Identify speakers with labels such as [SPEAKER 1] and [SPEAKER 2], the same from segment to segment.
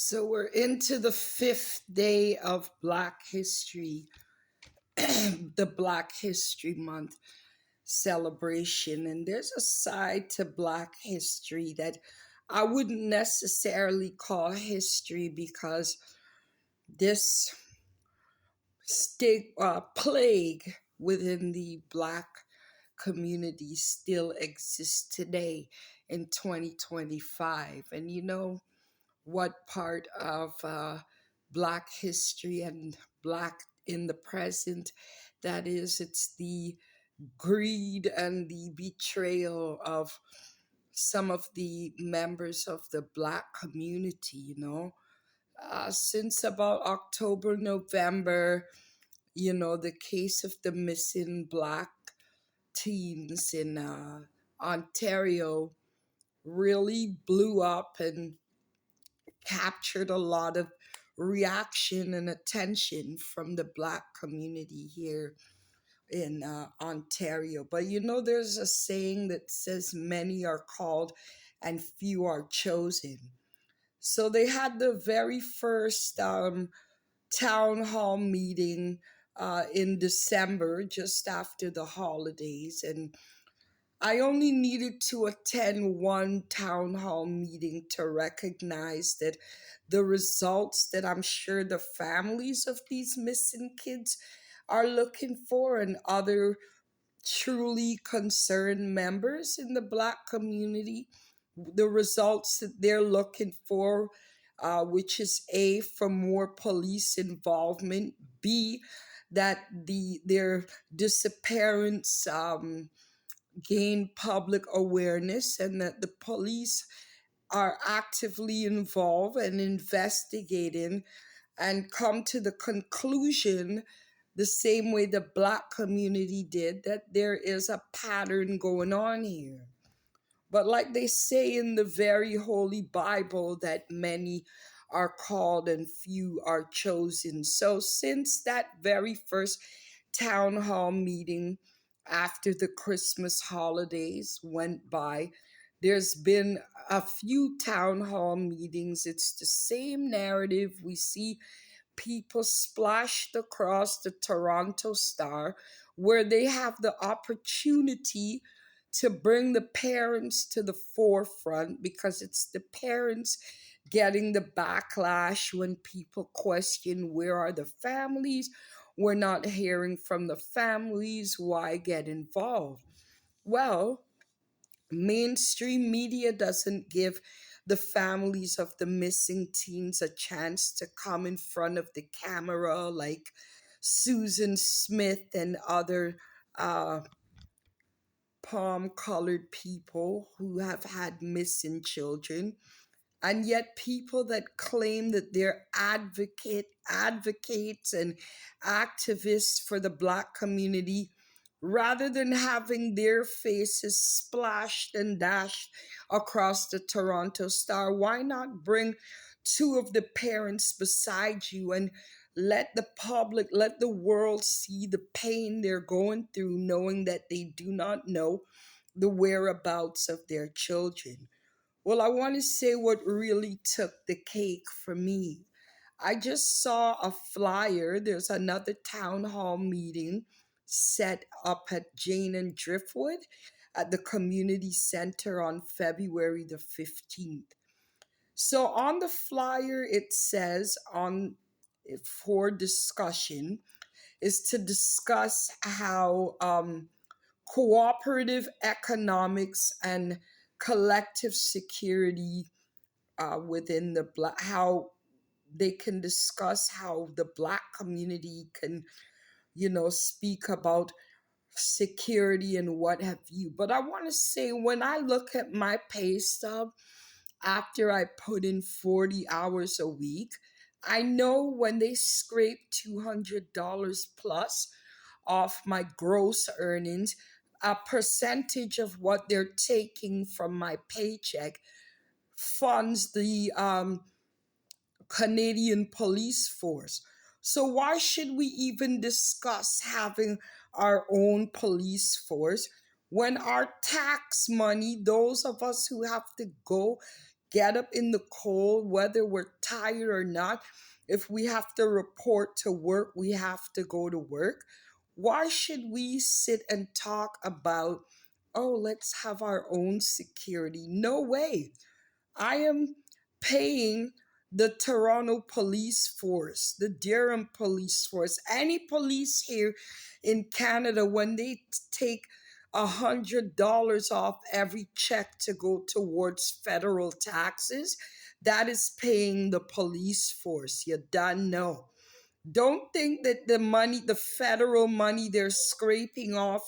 [SPEAKER 1] So we're into the fifth day of Black History, the Black History Month celebration. And there's a side to Black history that I wouldn't necessarily call history because this plague within the Black community still exists today in 2025. And what part of Black history and Black in the present that is? It's the greed and the betrayal of some of the members of the Black community. Since about October, November, the case of the missing Black teens in Ontario really blew up and captured a lot of reaction and attention from the Black community here in Ontario. But there's a saying that says many are called and few are chosen. So they had the very first town hall meeting in December, just after the holidays. And I only needed to attend one town hall meeting to recognize that the results that I'm sure the families of these missing kids are looking for, and other truly concerned members in the Black community, the results that they're looking for, which is A, for more police involvement, B, that their disappearance gain public awareness, and that the police are actively involved and investigating and come to the conclusion, the same way the Black community did, that there is a pattern going on here. But like they say in the very holy Bible, that many are called and few are chosen. So since that very first town hall meeting after the Christmas holidays went by, there's been a few town hall meetings. It's the same narrative. We see people splashed across the Toronto Star, where they have the opportunity to bring the parents to the forefront, because it's the parents getting the backlash when people question, where are the families? We're not hearing from the families. Why get involved? Well, mainstream media doesn't give the families of the missing teens a chance to come in front of the camera like Susan Smith and other uh, palm colored people who have had missing children. And yet people that claim that they're advocates and activists for the Black community, rather than having their faces splashed and dashed across the Toronto Star, why not bring two of the parents beside you and let the public, let the world see the pain they're going through, knowing that they do not know the whereabouts of their children? Well, I want to say what really took the cake for me. I just saw a flyer. There's another town hall meeting set up at Jane and Driftwood at the community center on February the 15th. So on the flyer, it says on for discussion is to discuss how cooperative economics and collective security within the Black, how they can discuss how the Black community can, speak about security and what have you. But I want to say, when I look at my pay stub after I put in 40 hours a week, I know when they scrape $200 plus off my gross earnings, a percentage of what they're taking from my paycheck funds the Canadian police force. So, why should we even discuss having our own police force when our tax money, those of us who have to go get up in the cold, whether we're tired or not. If we have to report to work, we have to go to work. Why should we sit and talk about, oh, let's have our own security? No way. I am paying the Toronto Police Force, the Durham Police Force, any police here in Canada, when they take $100 off every check to go towards federal taxes, that is paying the police force. You done know. Don't think that the money, the federal money they're scraping off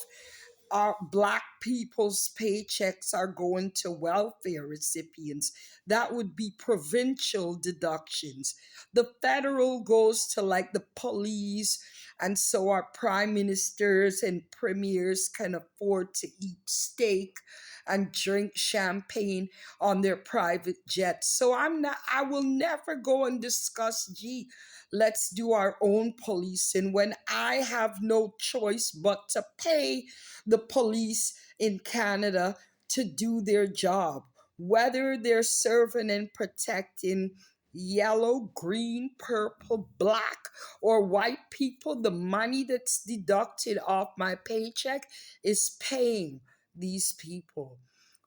[SPEAKER 1] our black people's paychecks are going to welfare recipients. That would be provincial deductions. The federal goes to like the police, and so our prime ministers and premiers can afford to eat steak and drink champagne on their private jets. So I will never go and discuss, gee, let's do our own policing when I have no choice but to pay the police in Canada to do their job, whether they're serving and protecting yellow, green, purple, black, or white people. The money that's deducted off my paycheck is paying these people.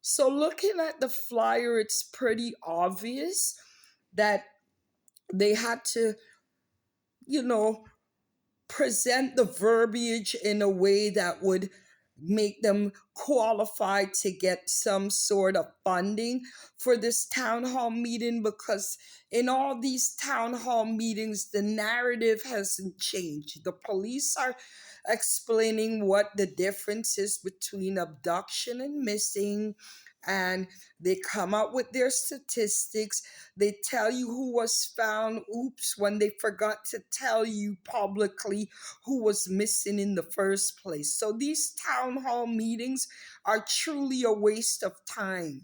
[SPEAKER 1] So, looking at the flyer, it's pretty obvious that they had to, you know, present the verbiage in a way that would make them qualified to get some sort of funding for this town hall meeting, because in all these town hall meetings the narrative hasn't changed. The police are explaining what the difference is between abduction and missing, and they come up with their statistics. They tell you who was found, oops, when they forgot to tell you publicly who was missing in the first place. So these town hall meetings are truly a waste of time.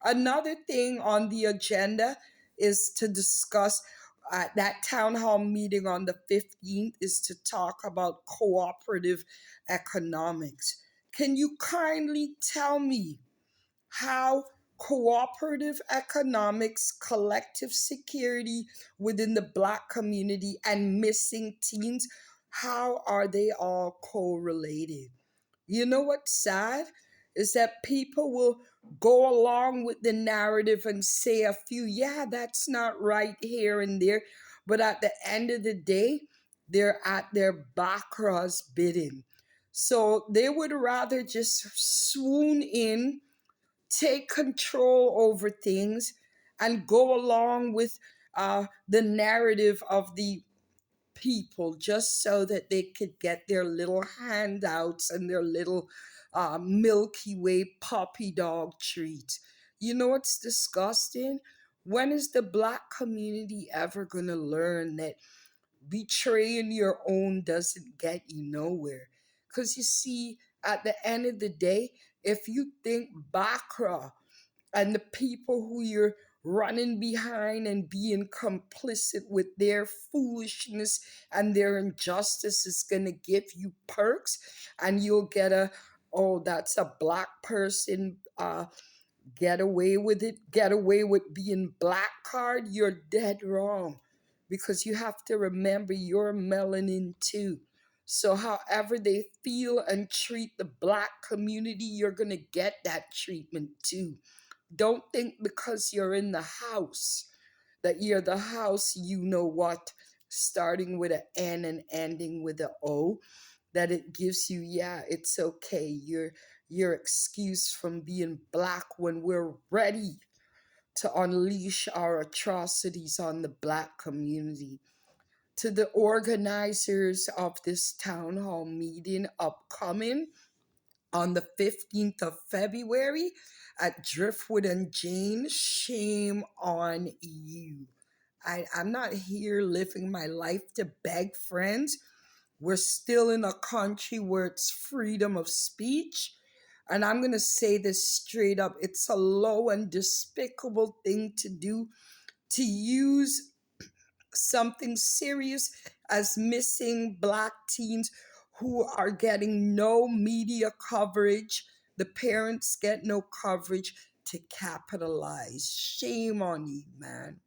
[SPEAKER 1] Another thing on the agenda is to discuss that town hall meeting on the 15th is to talk about cooperative economics. Can you kindly tell me how cooperative economics, collective security within the black community, and missing teens, how are they all correlated? You know what's sad is that people will go along with the narrative and say a few, yeah, that's not right here and there, but at the end of the day, they're at their Baccarat's bidding. So they would rather just swoon in, take control over things, and go along with the narrative of the people just so that they could get their little handouts and their little Milky Way puppy dog treats. You know what's disgusting? When is the black community ever going to learn that betraying your own doesn't get you nowhere? Because you see, at the end of the day, if you think Bakra and the people who you're running behind and being complicit with their foolishness and their injustice is going to give you perks, and you'll get a, oh, that's a black person, get away with it, get away with being black card, you're dead wrong, because you have to remember you're melanin too. So however they feel and treat the black community, you're going to get that treatment too. Don't think because you're in the house that you're the house, you know what, starting with an N and ending with an O, that it gives you, yeah, it's okay. You're excused from being black when we're ready to unleash our atrocities on the black community. To the organizers of this town hall meeting upcoming on the 15th of February at Driftwood and Jane, shame on you. I'm not here living my life to beg friends. We're still in a country where it's freedom of speech. And I'm going to say this straight up, it's a low and despicable thing to do, to use something serious as missing black teens who are getting no media coverage. The parents get no coverage. to capitalize. Shame on you, man.